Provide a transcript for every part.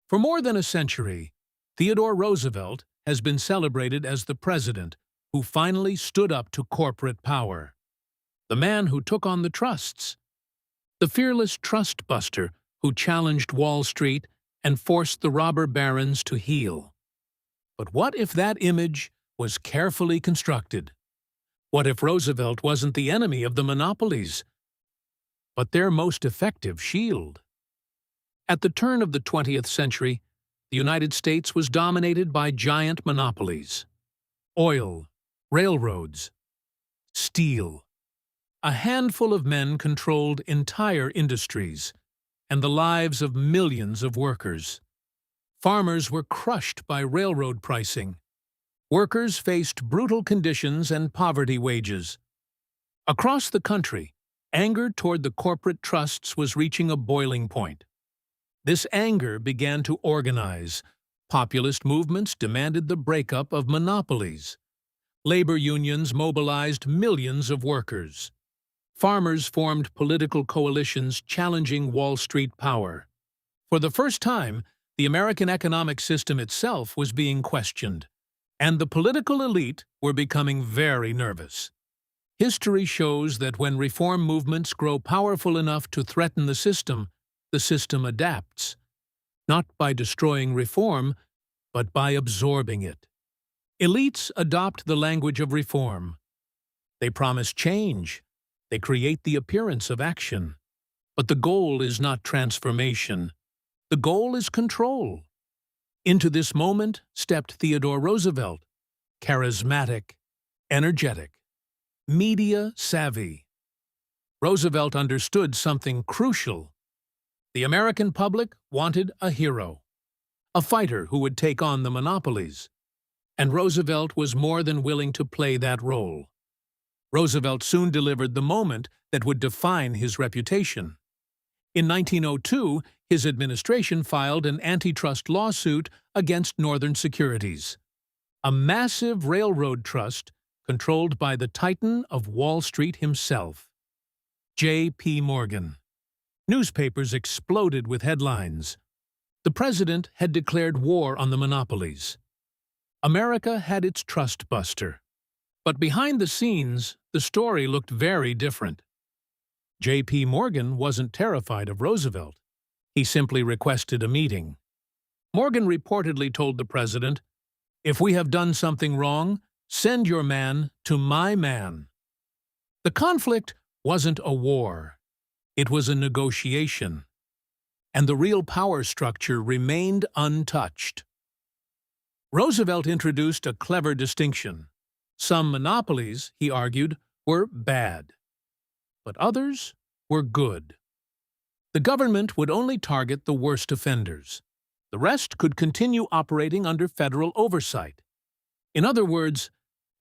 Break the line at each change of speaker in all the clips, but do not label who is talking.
For more than a century, Theodore Roosevelt has been celebrated as the president who finally stood up to corporate power. The man who took on the trusts. The fearless trust buster who challenged Wall Street and forced the robber barons to heel. But what if that image was carefully constructed? What if Roosevelt wasn't the enemy of the monopolies, but their most effective shield? At the turn of the 20th century, the United States was dominated by giant monopolies: oil, railroads, steel. A handful of men controlled entire industries and the lives of millions of workers. Farmers were crushed by railroad pricing. Workers faced brutal conditions and poverty wages. Across the country, anger toward the corporate trusts was reaching a boiling point. This anger began to organize. Populist movements demanded the breakup of monopolies. Labor unions mobilized millions of workers. Farmers formed political coalitions challenging Wall Street power. For the first time, the American economic system itself was being questioned, and the political elite were becoming very nervous. History shows that when reform movements grow powerful enough to threaten the system adapts, not by destroying reform, but by absorbing it. Elites adopt the language of reform. They promise change. They create the appearance of action. But the goal is not transformation. The goal is control. Into this moment stepped Theodore Roosevelt, charismatic, energetic, media savvy. Roosevelt understood something crucial. The American public wanted a hero, a fighter who would take on the monopolies. And Roosevelt was more than willing to play that role. Roosevelt soon delivered the moment that would define his reputation. In 1902, his administration filed an antitrust lawsuit against Northern Securities, a massive railroad trust controlled by the titan of Wall Street himself, J.P. Morgan. Newspapers exploded with headlines. The president had declared war on the monopolies. America had its trust buster. But behind the scenes, the story looked very different. J.P. Morgan wasn't terrified of Roosevelt. He simply requested a meeting. Morgan reportedly told the president, "If we have done something wrong, send your man to my man." The conflict wasn't a war. It was a negotiation. And the real power structure remained untouched. Roosevelt introduced a clever distinction. Some monopolies, he argued, were bad, but others were good. The government would only target the worst offenders. The rest could continue operating under federal oversight. In other words,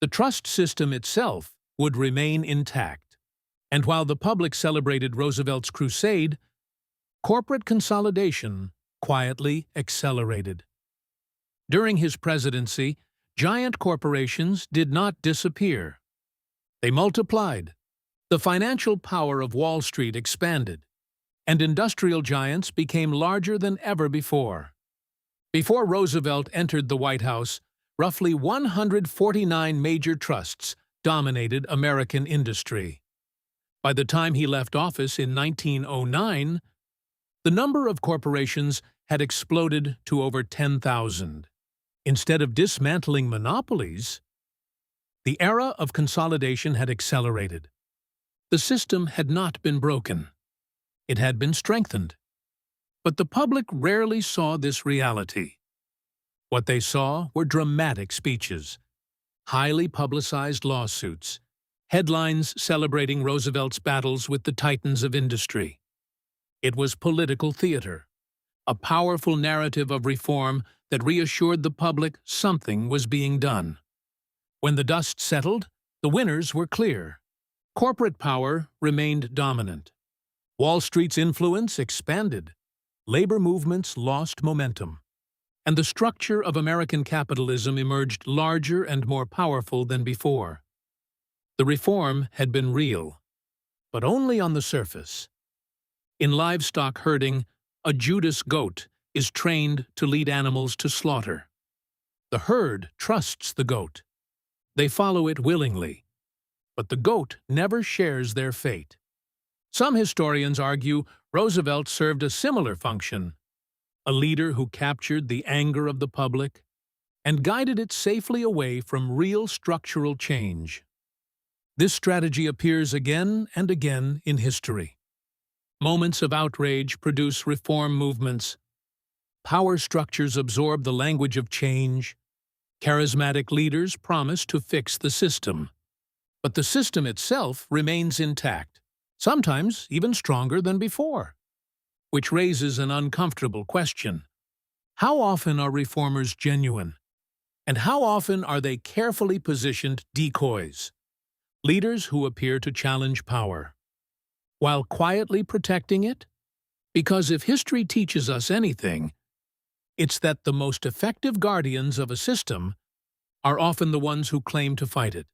the trust system itself would remain intact. And while the public celebrated Roosevelt's crusade, corporate consolidation quietly accelerated. During his presidency, giant corporations did not disappear. They multiplied. The financial power of Wall Street expanded, and industrial giants became larger than ever before. Before Roosevelt entered the White House, roughly 149 major trusts dominated American industry. By the time he left office in 1909, the number of corporations had exploded to over 10,000. Instead of dismantling monopolies, the era of consolidation had accelerated. The system had not been broken. It had been strengthened. But the public rarely saw this reality. What they saw were dramatic speeches, highly publicized lawsuits, headlines celebrating Roosevelt's battles with the titans of industry. It was political theater, a powerful narrative of reform that reassured the public something was being done. When the dust settled, the winners were clear. Corporate power remained dominant. Wall Street's influence expanded. Labor movements lost momentum. And the structure of American capitalism emerged larger and more powerful than before. The reform had been real, but only on the surface. In livestock herding, a Judas goat is trained to lead animals to slaughter. The herd trusts the goat. They follow it willingly, but the goat never shares their fate. Some historians argue Roosevelt served a similar function, a leader who captured the anger of the public and guided it safely away from real structural change. This strategy appears again and again in history. Moments of outrage produce reform movements. Power structures absorb the language of change. Charismatic leaders promise to fix the system. But the system itself remains intact, sometimes even stronger than before. Which raises an uncomfortable question. How often are reformers genuine? And how often are they carefully positioned decoys? Leaders who appear to challenge power, while quietly protecting it? Because if history teaches us anything, it's that the most effective guardians of a system are often the ones who claim to fight it.